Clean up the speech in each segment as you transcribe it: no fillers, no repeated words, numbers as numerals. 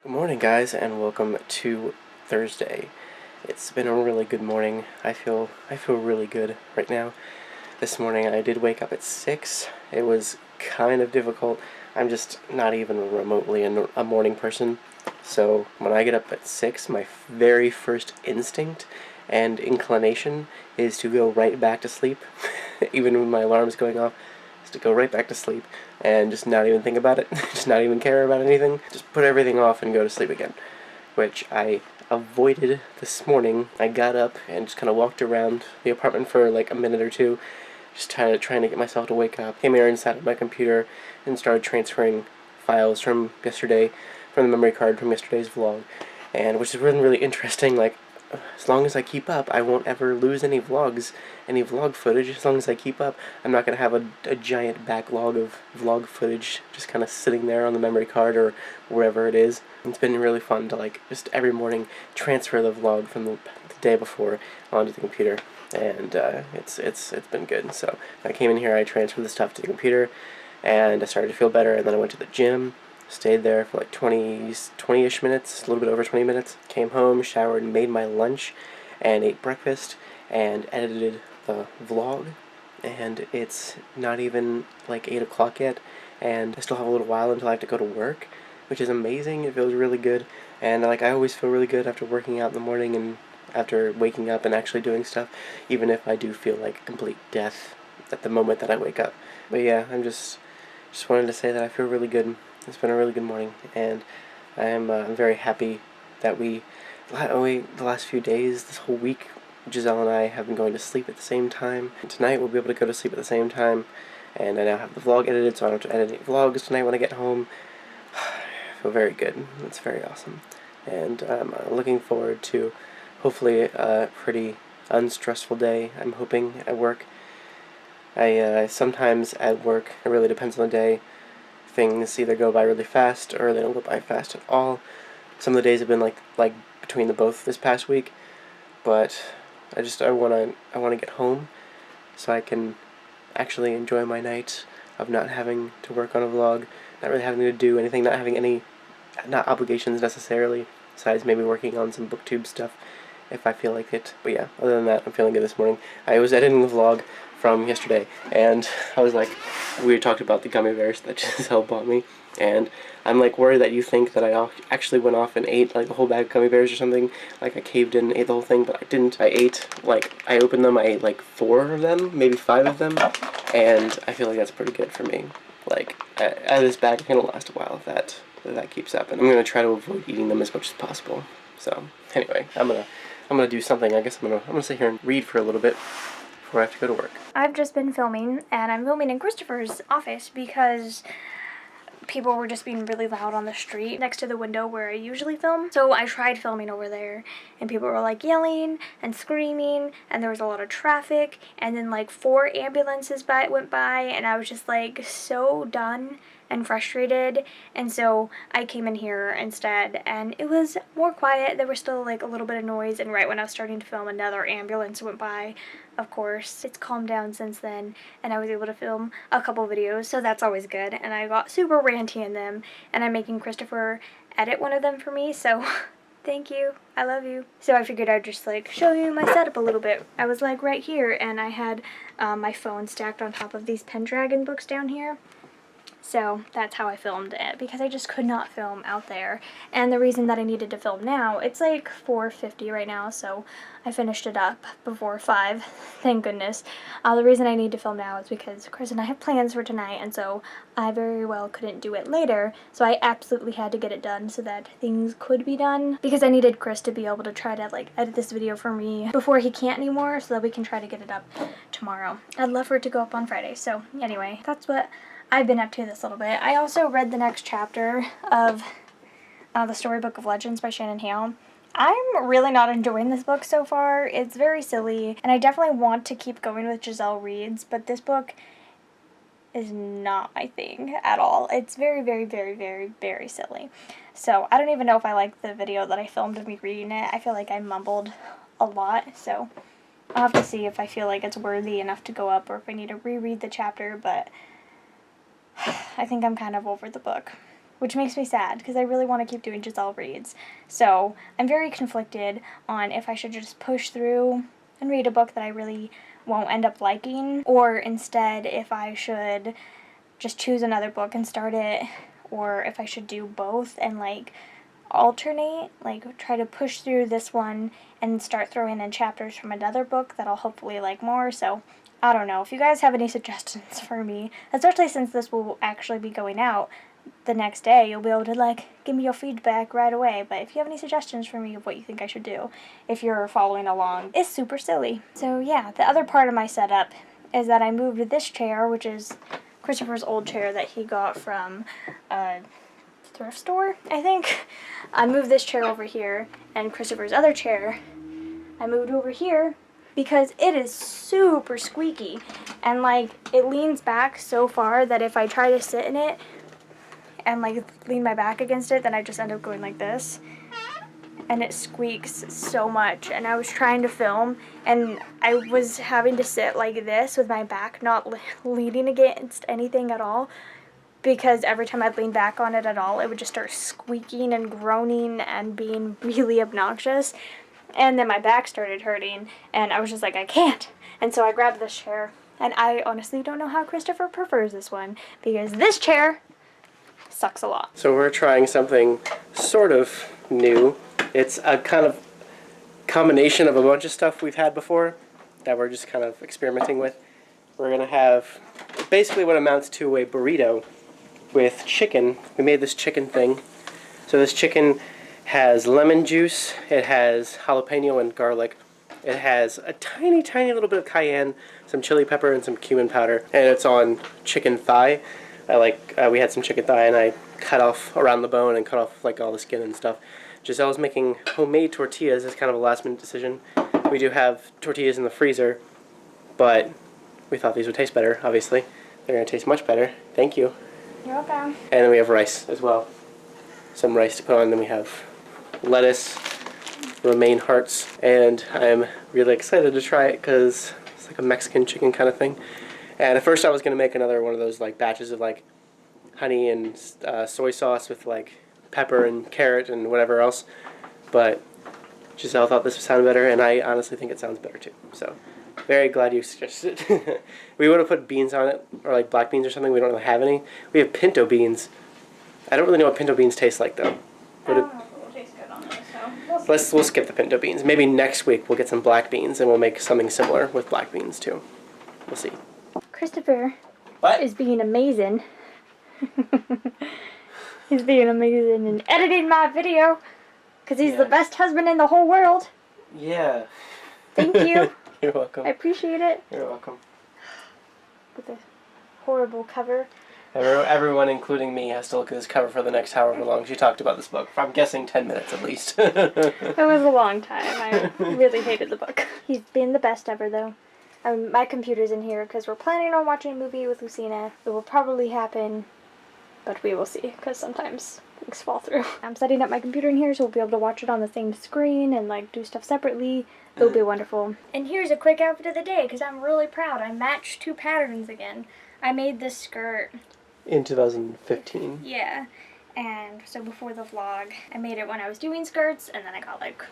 Good morning, guys, and welcome to Thursday. It's been a really good morning. I feel really good right now. This morning I did wake up at 6. It was kind of difficult. I'm just not even remotely a morning person. So when I get up at 6, my very first instinct and inclination is to go right back to sleep, even when my alarm's going off. To go right back to sleep and just not even think about it, just not even care about anything, just put everything off and go to sleep again, which I avoided this morning. I got up and just kind of walked around the apartment for like a minute or two, just trying to get myself to wake up. Came here and sat at my computer and started transferring files from yesterday, from the memory card from yesterday's vlog, and which is really interesting. Like, as long as I keep up, I won't ever lose any vlog footage. As long as I keep up, I'm not going to have a giant backlog of vlog footage just kind of sitting there on the memory card or wherever it is. It's been really fun to just every morning transfer the vlog from the day before onto the computer, and it's been good. So I came in here, I transferred the stuff to the computer, and I started to feel better, and then I went to the gym. Stayed there for like 20-ish minutes, a little bit over 20 minutes. Came home, showered, and made my lunch, and ate breakfast, and edited the vlog. And it's not even like 8 o'clock yet, and I still have a little while until I have to go to work, which is amazing. It feels really good, and I always feel really good after working out in the morning and after waking up and actually doing stuff, even if I do feel like complete death at the moment that I wake up. But yeah, I'm just wanted to say that I feel really good. It's been a really good morning, and I am very happy that the last few days, this whole week, Giselle and I have been going to sleep at the same time. And tonight we'll be able to go to sleep at the same time, and I now have the vlog edited, so I don't have to edit any vlogs tonight when I get home. I feel very good. It's very awesome, and I'm looking forward to hopefully a pretty unstressful day. I'm hoping at work. I sometimes at work, it really depends on the day, things either go by really fast or they don't go by fast at all. Some of the days have been like between the both this past week, but I want to get home so I can actually enjoy my night of not having to work on a vlog, not really having to do anything, not having any obligations necessarily, besides maybe working on some booktube stuff if I feel like it. But yeah, other than that, I'm feeling good this morning. I was editing the vlog from yesterday, and I was like, we talked about the gummy bears that Giselle bought me, and I'm worried that you think that I actually went off and ate a whole bag of gummy bears or something, I caved in and ate the whole thing, but I didn't. I ate, I opened them, I ate 4 of them, maybe 5 of them, and I feel like that's pretty good for me. This bag is gonna last a while if that keeps up, and I'm gonna try to avoid eating them as much as possible. So anyway, I'm gonna do something. I guess I'm gonna sit here and read for a little bit before I have to go to work. I've just been filming, and I'm filming in Christopher's office because people were just being really loud on the street next to the window where I usually film. So I tried filming over there, and people were yelling and screaming, and there was a lot of traffic, and then 4 ambulances went by, and I was just so done and frustrated, and so I came in here instead, and it was more quiet. There was still a little bit of noise, and right when I was starting to film, another ambulance went by. Of course, it's calmed down since then, and I was able to film a couple videos, so that's always good, and I got super ranty in them, and I'm making Christopher edit one of them for me, so thank you, I love you. So I figured I'd just show you my setup a little bit. I was right here, and I had my phone stacked on top of these Pendragon books down here. So that's how I filmed it, because I just could not film out there. And the reason that I needed to film now, it's 4:50 right now, so I finished it up before 5, thank goodness. The reason I need to film now is because Chris and I have plans for tonight, and so I very well couldn't do it later, so I absolutely had to get it done so that things could be done, because I needed Chris to be able to try to edit this video for me before he can't anymore, so that we can try to get it up tomorrow. I'd love for it to go up on Friday. So anyway, that's what I've been up to this little bit. I also read the next chapter of the Storybook of Legends by Shannon Hale. I'm really not enjoying this book so far. It's very silly, and I definitely want to keep going with Giselle Reads, but this book is not my thing at all. It's very, very, very, very, very silly. So I don't even know if I like the video that I filmed of me reading it. I feel like I mumbled a lot, so I'll have to see if I feel like it's worthy enough to go up or if I need to reread the chapter, but I think I'm kind of over the book. which makes me sad because I really want to keep doing Giselle reads. So I'm very conflicted on if I should just push through and read a book that I really won't end up liking, or instead if I should just choose another book and start it, or if I should do both and like alternate, like try to push through this one and start throwing in chapters from another book that I'll hopefully like more. So I don't know. If you guys have any suggestions for me, especially since this will actually be going out the next day, you'll be able to like give me your feedback right away. But if you have any suggestions for me of what you think I should do, if you're following along, it's super silly. So yeah, the other part of my setup is that I moved this chair, which is Christopher's old chair that he got from a thrift store, I think. I moved this chair over here, and Christopher's other chair I moved over here because it is super squeaky, and like it leans back so far that if I try to sit in it and like lean my back against it, then I just end up going like this, and it squeaks so much. And I was trying to film and I was having to sit like this with my back not leaning against anything at all, because every time I'd lean back on it at all, it would just start squeaking and groaning and being really obnoxious. And then my back started hurting, and I was just like, I can't. And so I grabbed this chair, and I honestly don't know how Christopher prefers this one, because this chair sucks a lot. So we're trying something sort of new. It's a kind of combination of a bunch of stuff we've had before that we're just kind of experimenting with. We're going to have basically what amounts to a burrito with chicken. We made this chicken thing. So this chicken has lemon juice, it has jalapeno and garlic, it has a tiny, tiny little bit of cayenne, some chili pepper, and some cumin powder, and it's on chicken thigh. We had some chicken thigh, and I cut off around the bone and cut off like all the skin and stuff. Giselle's making homemade tortillas. It's kind of a last-minute decision. We do have tortillas in the freezer, but we thought these would taste better, obviously. They're going to taste much better. Thank you. You're welcome. And then we have rice as well. Some rice to put on. Then we have lettuce, romaine hearts, and I'm really excited to try it because it's like a Mexican chicken kind of thing. And at first I was going to make another one of those like batches of like honey and soy sauce with like pepper and carrot and whatever else, but Giselle thought this would sound better, and I honestly think it sounds better too. So very glad you suggested it. We would have put beans on it, or like black beans or something. We don't really have any. We have pinto beans. I don't really know what pinto beans taste like though. I don't know if it will taste good on this, so We'll skip the pinto beans. Maybe next week we'll get some black beans and we'll make something similar with black beans too. We'll see. Christopher What? is being amazing. He's being amazing in editing my video because he's the best husband in the whole world. Yeah. Thank you. You're welcome. I appreciate it. You're welcome. With a horrible cover. Everyone, including me, has to look at this cover for the next however long she talked about this book. I'm guessing 10 minutes at least. It was a long time. I really hated the book. He's been the best ever, though. My computer's in here because we're planning on watching a movie with Lucina. It will probably happen, but we will see, because sometimes things fall through. I'm setting up my computer in here so we'll be able to watch it on the same screen and like do stuff separately. It'll be wonderful. And here's a quick outfit of the day because I'm really proud. I matched 2 patterns again. I made this skirt in 2015. Yeah, and so before the vlog, I made it when I was doing skirts, and then I got like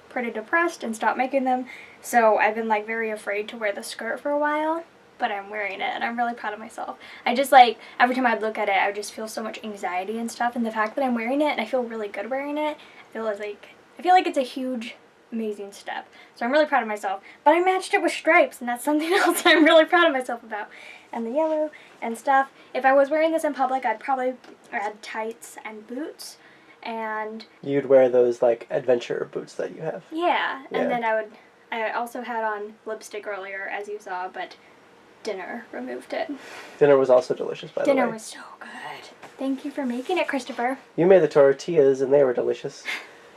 pretty depressed and stopped making them. So I've been like very afraid to wear the skirt for a while, but I'm wearing it and I'm really proud of myself. I just like, every time I look at it, I just feel so much anxiety and stuff, and the fact that I'm wearing it and I feel really good wearing it, I feel like it's a huge, amazing step. So I'm really proud of myself. But I matched it with stripes, and that's something else I'm really proud of myself about. And the yellow and stuff. If I was wearing this in public, I'd probably add tights and boots. And you'd wear those like adventure boots that you have. Yeah, and then I also had on lipstick earlier, as you saw, but dinner removed it. Dinner was also delicious, by the way. Dinner was so good. Thank you for making it, Christopher. You made the tortillas, and they were delicious.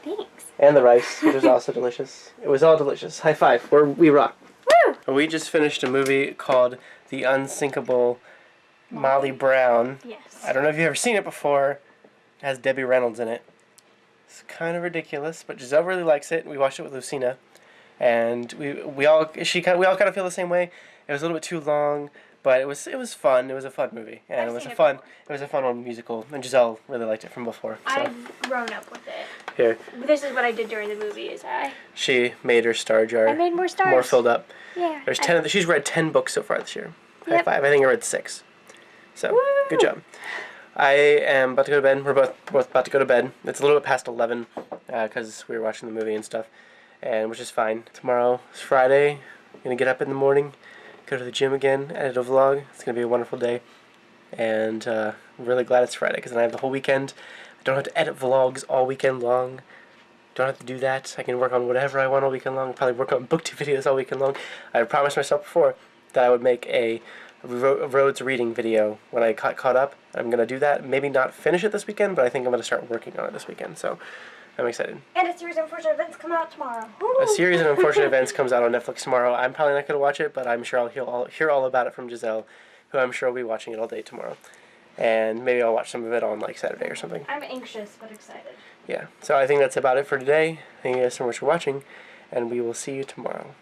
Thanks. And the rice, which was also delicious. It was all delicious. High five. We rock. Woo! We just finished a movie called The Unsinkable Molly Brown. Yes. I don't know if you've ever seen it before. It has Debbie Reynolds in it. It's kind of ridiculous, but Giselle really likes it. We watched it with Lucina, and we all kind of feel the same way. It was a little bit too long, But it was fun. It was a fun movie, and I've it was seen a it fun before. it was a fun old musical. And Giselle really liked it from before. So I've grown up with it. here, This is what I did during the movie. Is she made her star jar. I made more stars. More filled up. Yeah. There's 10 of the, she's read 10 books so far this year. High Yep. five. I think I read 6. So Woo! good job. I am about to go to bed. We're both about to go to bed. It's a little bit past 11 because we were watching the movie and stuff, and which is fine. Tomorrow is Friday. I'm gonna get up in the morning, go to the gym again, edit a vlog. It's gonna be a wonderful day, and I'm really glad it's Friday because then I have the whole weekend. I don't have to edit vlogs all weekend long. Don't have to do that. I can work on whatever I want all weekend long. Probably work on booktube videos all weekend long. I promised myself before that I would make a Rhodes reading video when I caught up. I'm going to do that. Maybe not finish it this weekend, but I think I'm going to start working on it this weekend. So I'm excited. And a series of unfortunate events come out tomorrow. A series of unfortunate events comes out on Netflix tomorrow. I'm probably not going to watch it, but I'm sure I'll hear all about it from Giselle, who I'm sure will be watching it all day tomorrow. And maybe I'll watch some of it on like Saturday or something. I'm anxious but excited. Yeah. So I think that's about it for today. Thank you guys so much for watching, and we will see you tomorrow.